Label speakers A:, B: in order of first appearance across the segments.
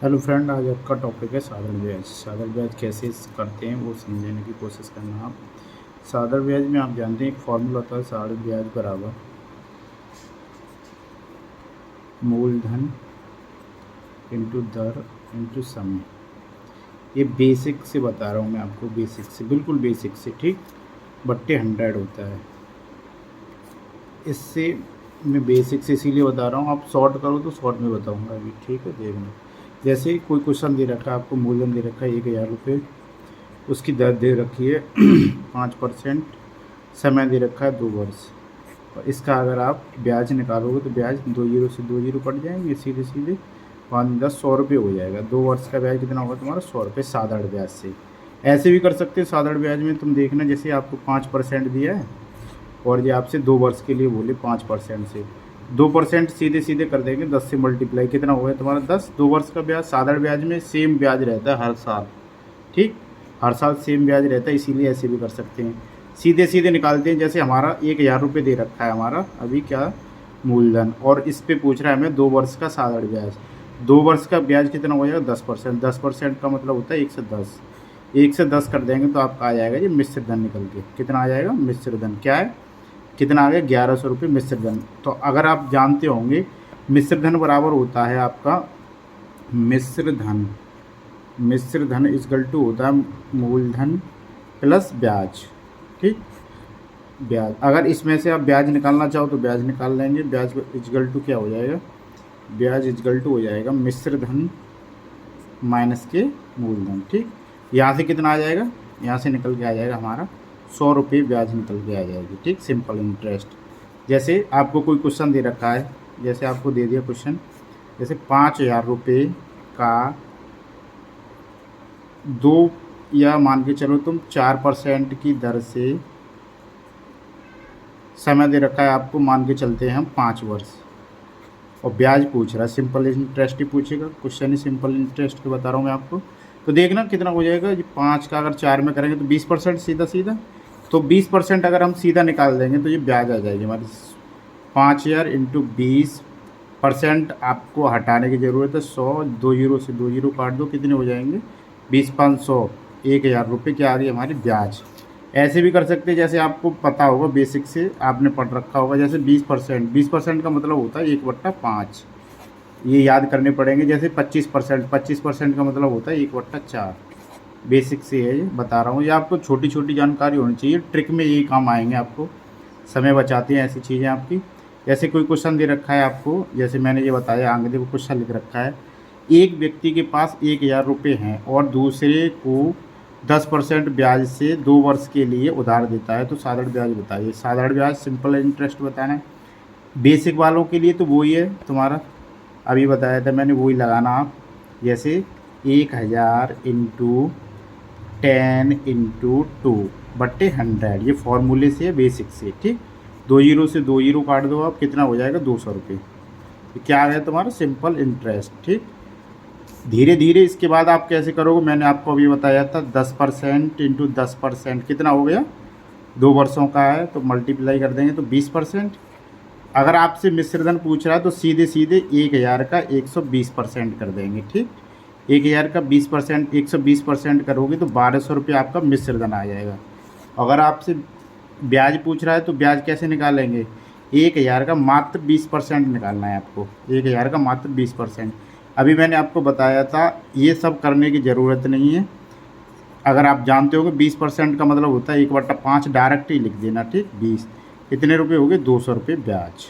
A: Hello friend, आज आपका topic है साधारण ब्याज। साधारण ब्याज कैसे करते हैं वो समझने की कोशिश करना आप। साधारण ब्याज में आप जानते हैं एक फॉर्मूला होता है, साधारण ब्याज बराबर मूलधन इंटू दर इंटू समय। ये बेसिक से बता रहा हूँ मैं आपको, बेसिक से, बिल्कुल बेसिक से, ठीक, बट्टे 100 होता है। इससे मैं बेसिक से इसीलिए बता रहा हूँ, आप शॉर्ट करो तो शॉर्ट में बताऊँगा अभी, ठीक है। देखना, जैसे कोई क्वेश्चन दे रखा है आपको, मूलधन दे रखा है 1000 रुपये, उसकी दर दे रखी है 5%, समय दे रखा है 2 वर्ष। और इसका अगर आप ब्याज निकालोगे तो ब्याज 2 जीरो से 2 जीरो कट जाएंगे, सीधे सीधे 5 10 100 रुपये हो जाएगा। 2 वर्ष का ब्याज कितना होगा तुम्हारा? 100 रुपये साधारण ब्याज से। ऐसे भी कर सकते हो साधारण ब्याज में, तुम देखना, जैसे आपको 5% दिया है और ये आपसे 2 वर्ष के लिए बोले 5% से 2% सीधे सीधे कर देंगे, 10 से मल्टीप्लाई, कितना हो गया तुम्हारा 10। 2 वर्ष का ब्याज साधारण ब्याज में सेम ब्याज रहता है हर साल, ठीक, हर साल सेम ब्याज रहता है, इसीलिए ऐसे भी कर सकते हैं। सीधे सीधे निकालते हैं, जैसे हमारा 1000 रुपये दे रखा है हमारा अभी क्या, मूलधन, और इस पे पूछ रहा है हमें 2 वर्ष का साधारण ब्याज। 2 वर्ष का ब्याज कितना हो जाएगा? 10%। 10% का मतलब होता है 110। 1 से 10 कर देंगे तो आपका आ जाएगा ये मिश्र धन निकल के। कितना आ जाएगा? मिश्र धन। क्या है? कितना आ गया? 1100 रुपये मिश्र धन। तो अगर आप जानते होंगे मिश्र धन बराबर होता है आपका मिश्र धन, मिश्र धन इजकल टू होता है मूलधन प्लस ब्याज, ठीक। ब्याज, अगर इसमें से आप ब्याज निकालना चाहो तो ब्याज निकाल लेंगे। ब्याज इजकल टू क्या हो जाएगा? ब्याज इजकल टू हो जाएगा मिश्र धन माइनस के मूलधन, ठीक। यहाँ से कितना आ जाएगा? यहाँ से निकल के आ जाएगा हमारा 100 रुपये ब्याज निकल के आ जाएगी, ठीक, सिंपल इंटरेस्ट। जैसे आपको कोई क्वेश्चन दे रखा है, जैसे आपको दे दिया क्वेश्चन, जैसे 5000 रुपये का 2, या मान के चलो तुम 4% की दर से समय दे रखा है आपको, मान के चलते हैं हम 5 वर्ष, और ब्याज पूछ रहा है, सिंपल इंटरेस्ट ही पूछेगा, क्वेश्चन ही सिंपल इंटरेस्ट के बता रहा हूँ मैं आपको। तो देखना कितना हो जाएगा, ये 5 का अगर 4 में करेंगे तो 20% सीधा सीधा, तो 20% अगर हम सीधा निकाल देंगे तो ये ब्याज आ जाएगी हमारी 5000 इंटू 20%। आपको हटाने की ज़रूरत है 100, 2 जीरो से 2 जीरो काट दो, कितने हो जाएंगे? 20 500, 1000 रुपये क्या आ रही है हमारी ब्याज। ऐसे भी कर सकते हैं, जैसे आपको पता होगा, बेसिक से आपने पढ़ रखा होगा, जैसे 20%, 20% का मतलब होता है 1/5, ये याद करने पड़ेंगे। जैसे 25%, 25% का मतलब होता है 1/4। बेसिक से है, ये बता रहा हूँ, ये आपको छोटी छोटी जानकारी होनी चाहिए, ट्रिक में यही काम आएंगे आपको, समय बचाती हैं ऐसी चीज़ें आपकी। जैसे कोई क्वेश्चन दे रखा है आपको, जैसे मैंने ये बताया, आगे देखो क्वेश्चन लिख रखा है, एक व्यक्ति के पास 1000 रुपये हैं और दूसरे को 10% ब्याज से 2 वर्ष के लिए उधार देता है, तो साधारण ब्याज बताइए। साधारण ब्याज सिंपल इंटरेस्ट बताना है। बेसिक वालों के लिए तो वही है तुम्हारा, अभी बताया था मैंने, वही लगाना आप। जैसे 1000 इंटू 10 इंटू 2/100, ये फॉर्मूले से है, बेसिक से, ठीक। 2 जीरो से 2 जीरो काट दो आप, कितना हो जाएगा? 200 रुपये। तो क्या आ गया तुम्हारा? सिंपल इंटरेस्ट, ठीक। धीरे धीरे इसके बाद आप कैसे करोगे, मैंने आपको अभी बताया था, 10% इंटू 10%, कितना हो गया? 2 वर्षों का है तो मल्टीप्लाई कर देंगे तो 20%। अगर आपसे मिश्रधन पूछ रहा है तो सीधे सीधे 1000 का 120% कर देंगे, ठीक। 1000 का 20%, 120% करोगे तो 1200 रुपये आपका मिश्रधन आ जाएगा। अगर आपसे ब्याज पूछ रहा है तो ब्याज कैसे निकालेंगे? 1000 का मात्र 20% निकालना है आपको, 1000 का मात्र 20%। अभी मैंने आपको बताया था, ये सब करने की ज़रूरत नहीं है। अगर आप जानते हो कि 20% का मतलब होता है 1/5, डायरेक्ट ही लिख देना, ठीक। 20 कितने रुपये हो गए? 200 रुपये ब्याज,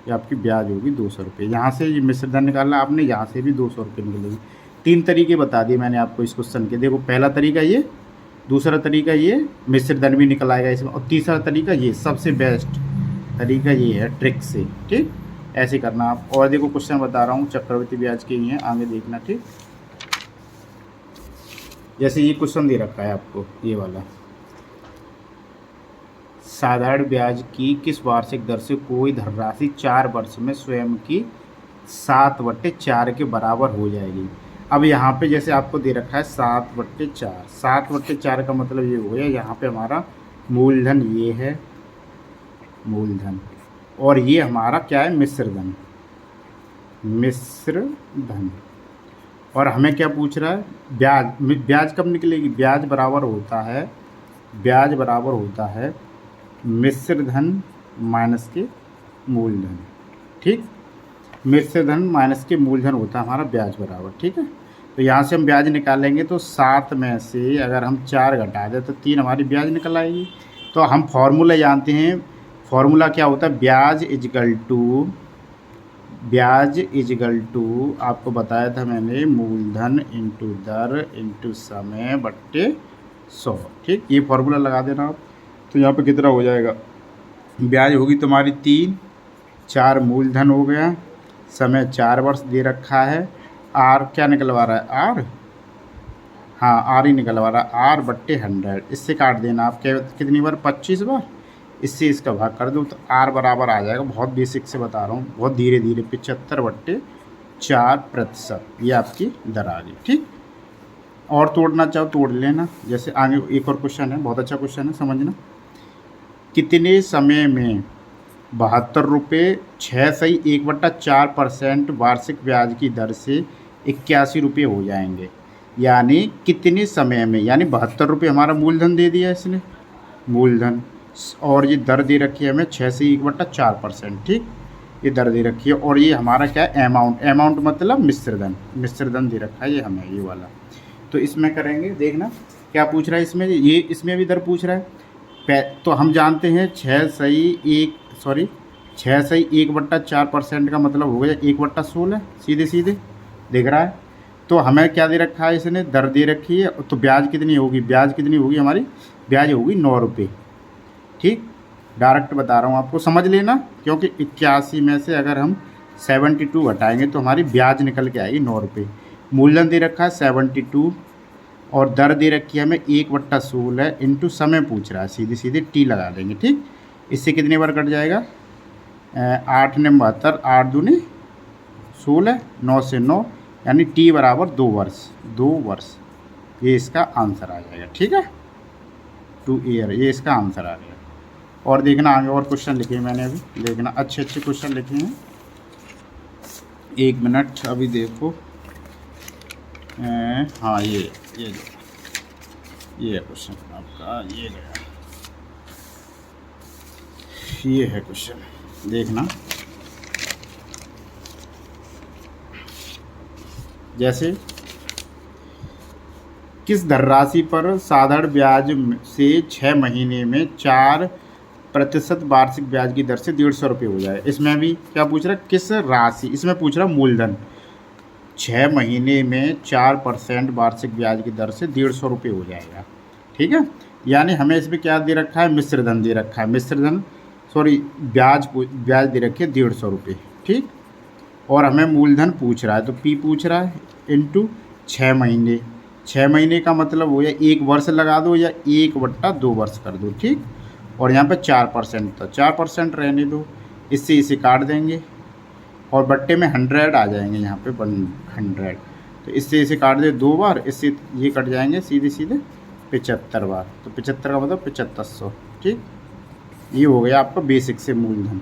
A: ये आपकी ब्याज होगी 200 रुपये। यहाँ से ये मिश्रधन निकालना आपने, यहाँ से भी 200 रुपये निकलेगी। 3 तरीके बता दिए मैंने आपको इस क्वेश्चन के। देखो, पहला तरीका ये, दूसरा तरीका ये, मिश्रधन भी निकल आएगा इसमें, और तीसरा तरीका ये, सबसे बेस्ट तरीका ये है, ट्रिक से, ठीक। ऐसे करना आप। और देखो क्वेश्चन बता रहा हूँ, चक्रवृद्धि ब्याज के ही हैं, आगे देखना, ठीक। जैसे ये क्वेश्चन दे रखा है आपको, ये वाला, साधारण ब्याज की किस वार्षिक दर से कोई धनराशि 4 वर्ष में स्वयं की 7/4 के बराबर हो जाएगी। अब यहाँ पे जैसे आपको दे रखा है 7/4, 7/4 का मतलब ये हो गया, यहाँ पे हमारा मूलधन ये है, मूलधन, और ये हमारा क्या है? मिश्र धन, मिश्र धन। और हमें क्या पूछ रहा है, ब्याज। ब्याज कब निकलेगी, ब्याज बराबर होता है मिश्र धन माइनस के मूलधन। ठीक, मिश्र धन माइनस के मूलधन होता है हमारा ब्याज बराबर। ठीक है, तो यहाँ से हम ब्याज निकालेंगे तो 7 में से अगर हम 4 घटा दें तो 3 हमारी ब्याज निकल आएगी। तो हम फॉर्मूला जानते हैं, फॉर्मूला क्या होता है, ब्याज इजगल टू आपको बताया था मैंने, मूलधन इंटू दर इंटू समय बट्टे 100। ठीक, ये फॉर्मूला लगा देना आप। तो यहाँ पे कितना हो जाएगा, ब्याज होगी तुम्हारी 3, 4 मूलधन हो गया, समय 4 वर्ष दे रखा है, आर क्या निकलवा रहा है, आर, हाँ आर ही निकलवा रहा है, आर बट्टे 100। इससे काट देना आप, क्या कितनी बार, 25 बार, इससे इसका भाग कर दो तो आर बराबर आ जाएगा। बहुत बेसिक से बता रहा हूँ, बहुत धीरे धीरे, 75/4%, ये आपकी दर आ गई। ठीक, और तोड़ना चाहो तोड़ लेना। जैसे आगे एक और क्वेश्चन है, बहुत अच्छा क्वेश्चन है, समझना। कितने समय में 72 रुपये 6.1/4% वार्षिक ब्याज की दर से 81 रुपये हो जाएंगे। यानी कितने समय में, यानी 72 रुपये हमारा मूलधन दे दिया इसने, मूलधन, और ये दर दे रखी है हमें 6 से 1/4%। ठीक, ये दर दे रखी है, और ये हमारा क्या है, अमाउंट मतलब मिश्रधन दे रखा है ये हमें, ये वाला। तो इसमें करेंगे, देखना क्या पूछ रहा है इसमें, ये इसमें भी दर पूछ रहा है। तो हम जानते हैं 6 से 1/4% का मतलब हो गया 1/16, सीधे सीधे दिख रहा है। तो हमें क्या दे रखा है इसने, दर दे रखी है। तो ब्याज कितनी होगी, हमारी ब्याज होगी 9 रुपये। ठीक, डायरेक्ट बता रहा हूँ आपको, समझ लेना, क्योंकि 81 में से अगर हम 72 घटाएंगे तो हमारी ब्याज निकल के आएगी 9 रुपये। मूलधन दे रखा है 72 और दर दे रखी है हमें 1/16 इंटू समय पूछ रहा है, सीधे सीधे टी लगा देंगे। ठीक, इससे कितनी बार कट जाएगा, 8 ने 72, 8 दूनी 16, 9 से 9, यानी टी बराबर 2 वर्ष। ये इसका आंसर आ जाएगा। ठीक है, 2 ईयर, ये इसका आंसर आ गया। और देखना आगे और क्वेश्चन लिखे हैं मैंने अभी, देखना अच्छे क्वेश्चन लिखे हैं। 1 मिनट, अभी देखो, हाँ ये क्वेश्चन आपका, ये है क्वेश्चन, देखना। जैसे किस धनराशि पर साधारण ब्याज से 6 महीने में 4% वार्षिक ब्याज की दर से 150 रुपये हो जाए। इसमें भी क्या पूछ रहा है, किस राशि, इसमें पूछ रहा मूलधन, 6 महीने में 4% वार्षिक ब्याज की दर से 150 रुपये हो जाएगा। ठीक है, यानी हमें इसमें क्या दे रखा है, मिश्रधन दे रखा है, ब्याज दे रखी है 150 रुपये। ठीक, और हमें मूलधन पूछ रहा है, तो पी पूछ रहा है इंटू 6 महीने। 6 महीने का मतलब हो या 1 वर्ष लगा दो या 1/2 वर्ष कर दो। ठीक, और यहाँ पे 4% था, 4% रहने दो, इससे इसे काट देंगे और बट्टे में 100 आ जाएंगे, यहाँ पे 100, तो इससे इसे काट दे 2 बार, इससे ये कट जाएंगे सीधे 75 बार, तो 75 का मतलब 7500। ठीक, ये हो गया आपका बेसिक से मूलधन,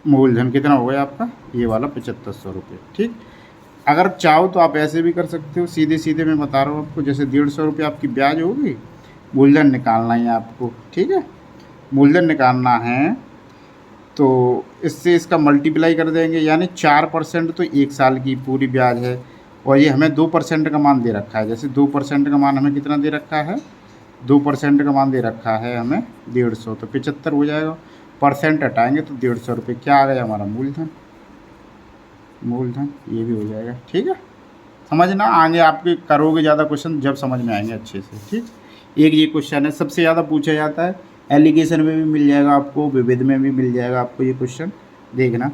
A: मूलधन कितना हो गया आपका, ये वाला 7500 रुपये। ठीक, अगर चाहो तो आप ऐसे भी कर सकते हो, सीधे सीधे मैं बता रहा हूँ आपको, जैसे 150 रुपये आपकी ब्याज होगी, मूलधन निकालना है आपको। ठीक है, मूलधन निकालना है तो इससे इसका मल्टीप्लाई कर देंगे, यानी 4% तो 1 साल की पूरी ब्याज है, और ये हमें 2% का मान दे रखा है। जैसे 2% का मान हमें कितना दे रखा है, 2% का मान दे रखा है हमें 150, तो 75 हो जाएगा, परसेंट हटाएंगे तो 150 रुपये, क्या आ गया हमारा मूलधन, ये भी हो जाएगा। ठीक है, समझना, आगे आपके करोगे ज़्यादा क्वेश्चन जब समझ में आएंगे अच्छे से। ठीक, एक ये क्वेश्चन है सबसे ज़्यादा पूछा जाता है, एलिगेशन में भी मिल जाएगा आपको, विविध में भी मिल जाएगा आपको ये क्वेश्चन। देखना,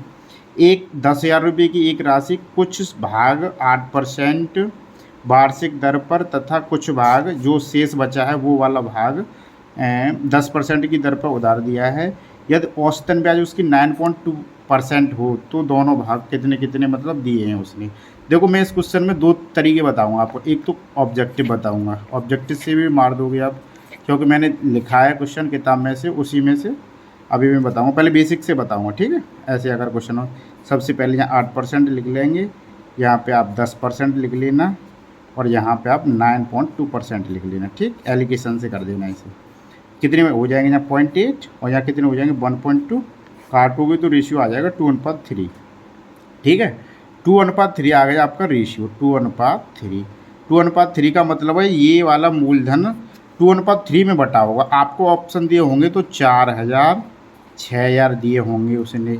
A: 10,000 रुपये की एक राशि कुछ भाग 8% वार्षिक दर पर तथा कुछ भाग जो शेष बचा है वो वाला भाग 10% की दर पर उधार दिया है। यदि औसतन ब्याज उसकी 9.2% हो तो दोनों भाग कितने कितने मतलब दिए हैं उसने। देखो मैं इस क्वेश्चन में 2 तरीके बताऊंगा आपको, एक तो ऑब्जेक्टिव बताऊंगा, ऑब्जेक्टिव से भी मार दोगे आप, क्योंकि मैंने लिखा है क्वेश्चन किताब में से, उसी में से अभी मैं बताऊँगा, पहले बेसिक से बताऊँगा, ठीक है। ऐसे अगर क्वेश्चन हो, सबसे पहले यहाँ 8% लिख लेंगे, यहाँ पे आप 10% लिख लेना, और यहाँ पे आप 9.2% लिख लेना, ठीक। एलिगेशन से कर देना इसे। कितने में हो जाएंगे, यहाँ 0.8 और यहाँ कितने हो जाएंगे 1.2, काटोगे तो रेशियो आ जाएगा 2:3, ठीक है। 2:3 आ गया आपका रेशियो, 2:3। 2:3 का मतलब है ये वाला मूलधन 2:3 में बटा होगा। आपको ऑप्शन दिए होंगे तो 4,000, 6,000 दिए होंगे उसने,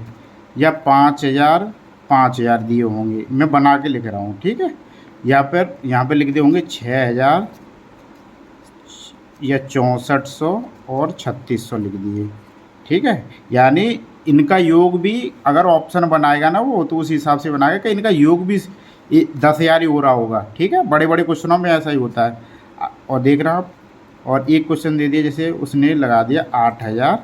A: या 5,000, 5,000 दिए होंगे। मैं बना के लिख रहा हूँ, ठीक है। या फिर यहाँ पे लिख दिए होंगे 6,000 या 6400 और 3600 लिख दिए, ठीक है। यानी इनका योग भी अगर ऑप्शन बनाएगा ना वो, तो उस हिसाब से बनाएगा कि इनका योग भी 10,000 ही हो रहा होगा, ठीक है। बड़े बड़े क्वेश्चनों में ऐसा ही होता है। और देख रहे हैं आप, और एक क्वेश्चन दे दिया, जैसे उसने लगा दिया 8,000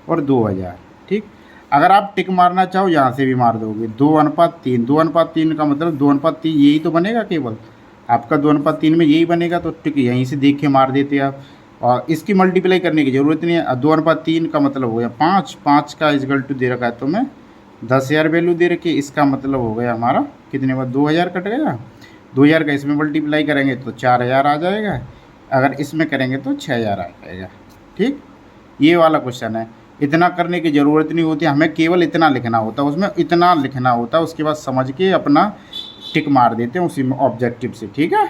A: और 2,000, ठीक। अगर आप टिक मारना चाहो यहाँ से भी मार दोगे, 2:3। 2:3 का मतलब 2:3 यही तो बनेगा, केवल आपका 2:3 में यही बनेगा, तो टिक यहीं से देख के मार देते आप, और इसकी मल्टीप्लाई करने की ज़रूरत नहीं है। 2:3 का मतलब हो गया 5, 5 का इजगल टू दे रखा है तो मैं 10,000 वैल्यू दे रखी है, इसका मतलब हो गया हमारा कितने बार 2,000 कट गया। 2,000 का इसमें मल्टीप्लाई करेंगे तो 4,000 आ जाएगा, अगर इसमें करेंगे तो 6,000 आ जाएगा, ठीक। ये वाला क्वेश्चन है। इतना करने की ज़रूरत नहीं होती, हमें केवल इतना लिखना होता है, उसमें इतना लिखना होता है, उसके बाद समझ के अपना टिक मार देते हैं उसी में ऑब्जेक्टिव से, ठीक है।